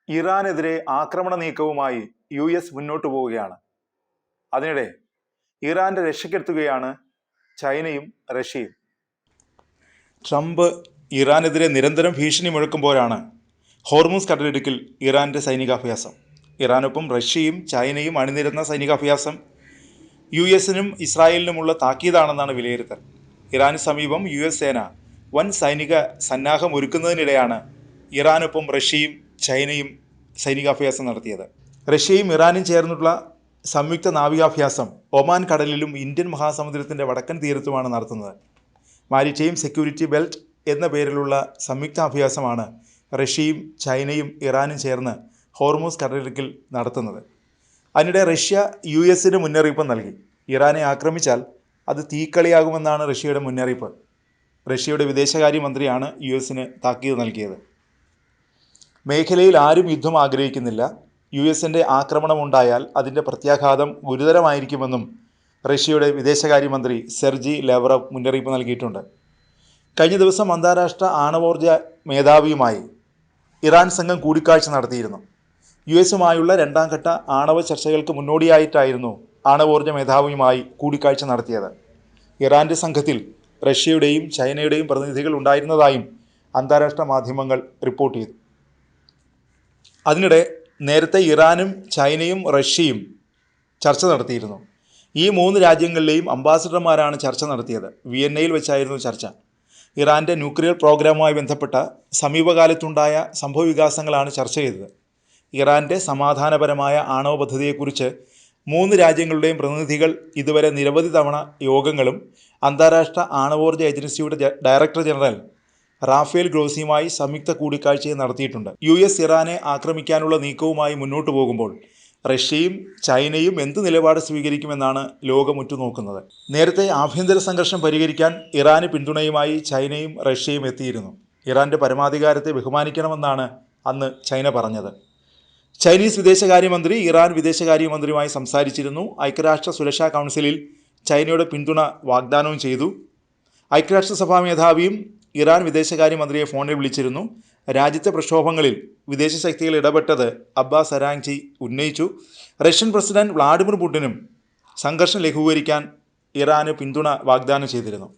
ഇറാനെതിരെ ആക്രമണ നീക്കവുമായി US മുന്നോട്ടു പോവുകയാണ്. അതിനിടെ ഇറാന്റെ രക്ഷയ്ക്കെത്തുകയാണ് ചൈനയും റഷ്യയും. ട്രംപ് ഇറാനെതിരെ നിരന്തരം ഭീഷണി മുഴക്കുമ്പോഴാണ് ഹോർമൂസ് കടലിടുക്കിൽ ഇറാന്റെ സൈനികാഭ്യാസം. ഇറാനൊപ്പം റഷ്യയും ചൈനയും അണിനിരന്ന സൈനികാഭ്യാസം US-നും ഇസ്രായേലിനുമുള്ള താക്കീതാണെന്നാണ് വിലയിരുത്തൽ. ഇറാന് സമീപം US സേന വൻ സൈനിക സന്നാഹം ഒരുക്കുന്നതിനിടെയാണ് ഇറാനൊപ്പം റഷ്യയും ചൈനയും സൈനികാഭ്യാസം നടത്തിയത്. റഷ്യയും ഇറാനും ചേർന്നുള്ള സംയുക്ത നാവികാഭ്യാസം ഒമാൻ കടലിലും ഇന്ത്യൻ മഹാസമുദ്രത്തിൻ്റെ വടക്കൻ തീരത്തുമാണ് നടത്തുന്നത്. മാരിടൈം സെക്യൂരിറ്റി ബെൽറ്റ് എന്ന പേരിലുള്ള സംയുക്താഭ്യാസമാണ് റഷ്യയും ചൈനയും ഇറാനും ചേർന്ന് ഹോർമൂസ് കടലിടുക്കിൽ നടത്തുന്നത്. അതിനിടെ റഷ്യ US-ന് മുന്നറിയിപ്പ് നൽകി. ഇറാനെ ആക്രമിച്ചാൽ അത് തീക്കളിയാകുമെന്നാണ് റഷ്യയുടെ മുന്നറിയിപ്പ്. റഷ്യയുടെ വിദേശകാര്യമന്ത്രിയാണ് US-ന് താക്കീത് നൽകിയത്. മേഖലയിൽ ആരും യുദ്ധം ആഗ്രഹിക്കുന്നില്ല. US-ന്റെ ആക്രമണമുണ്ടായാൽ അതിൻ്റെ പ്രത്യാഘാതം ഗുരുതരമായിരിക്കുമെന്നും റഷ്യയുടെ വിദേശകാര്യമന്ത്രി സെർജി ലാവ്റോവ് മുന്നറിയിപ്പ് നൽകിയിട്ടുണ്ട്. കഴിഞ്ഞ ദിവസം അന്താരാഷ്ട്ര ആണവോർജ മേധാവിയുമായി ഇറാൻ സംഘം കൂടിക്കാഴ്ച നടത്തിയിരുന്നു. US-യുമായുള്ള രണ്ടാം ഘട്ട ആണവ ചർച്ചകൾക്ക് മുന്നോടിയായിട്ടായിരുന്നു ആണവോർജ മേധാവിയുമായി കൂടിക്കാഴ്ച നടത്തിയത്. ഇറാന്റെ സംഘത്തിൽ റഷ്യയുടെയും ചൈനയുടെയും പ്രതിനിധികൾ ഉണ്ടായിരുന്നതായും അന്താരാഷ്ട്ര മാധ്യമങ്ങൾ റിപ്പോർട്ട് ചെയ്തു. അതിനിടെ നേരത്തെ ഇറാനും ചൈനയും റഷ്യയും ചർച്ച നടത്തിയിരുന്നു. ഈ മൂന്ന് രാജ്യങ്ങളിലെയും അംബാസഡർമാരാണ് ചർച്ച നടത്തിയത്. വിയന്നയിൽ വെച്ചായിരുന്നു ചർച്ച. ഇറാന്റെ ന്യൂക്ലിയർ പ്രോഗ്രാമുമായി ബന്ധപ്പെട്ട സമീപകാലത്തുണ്ടായ സംഭവവികാസങ്ങളാണ് ചർച്ച ചെയ്തത്. ഇറാന്റെ സമാധാനപരമായ ആണവ പദ്ധതിയെക്കുറിച്ച് മൂന്ന് രാജ്യങ്ങളുടെയും പ്രതിനിധികൾ ഇതുവരെ നിരവധി തവണ യോഗങ്ങളും അന്താരാഷ്ട്ര ആണവോർജ ഏജൻസിയുടെ ഡയറക്ടർ ജനറൽ റാഫേൽ ഗ്രോസിയുമായി സംയുക്ത കൂടിക്കാഴ്ചയും നടത്തിയിട്ടുണ്ട്. US ഇറാനെ ആക്രമിക്കാനുള്ള നീക്കവുമായി മുന്നോട്ടു പോകുമ്പോൾ റഷ്യയും ചൈനയും എന്ത് നിലപാട് സ്വീകരിക്കുമെന്നാണ് ലോകം ഉറ്റുനോക്കുന്നത്. നേരത്തെ ആഭ്യന്തര സംഘർഷം പരിഹരിക്കാൻ ഇറാന് പിന്തുണയുമായി ചൈനയും റഷ്യയും എത്തിയിരുന്നു. ഇറാന്റെ പരമാധികാരത്തെ ബഹുമാനിക്കണമെന്നാണ് അന്ന് ചൈന പറഞ്ഞത്. ചൈനീസ് വിദേശകാര്യമന്ത്രി ഇറാൻ വിദേശകാര്യമന്ത്രിയുമായി സംസാരിച്ചിരുന്നു. ഐക്യരാഷ്ട്ര സുരക്ഷാ കൗൺസിലിൽ ചൈനയുടെ പിന്തുണ വാഗ്ദാനവും ചെയ്തു. ഐക്യരാഷ്ട്രസഭാ മേധാവിയും ഇറാൻ വിദേശകാര്യമന്ത്രിയെ ഫോണിൽ വിളിച്ചിരുന്നു. രാജ്യത്തെ പ്രക്ഷോഭങ്ങളിൽ വിദേശ ശക്തികൾ ഇടപെട്ടത് അബ്ബാസ് അരാങ്ചി ഉന്നയിച്ചു. റഷ്യൻ പ്രസിഡന്റ് വ്ളാഡിമിർ പുടിനും സംഘർഷം ലഘൂകരിക്കാൻ ഇറാന് പിന്തുണ വാഗ്ദാനം ചെയ്തിരുന്നു.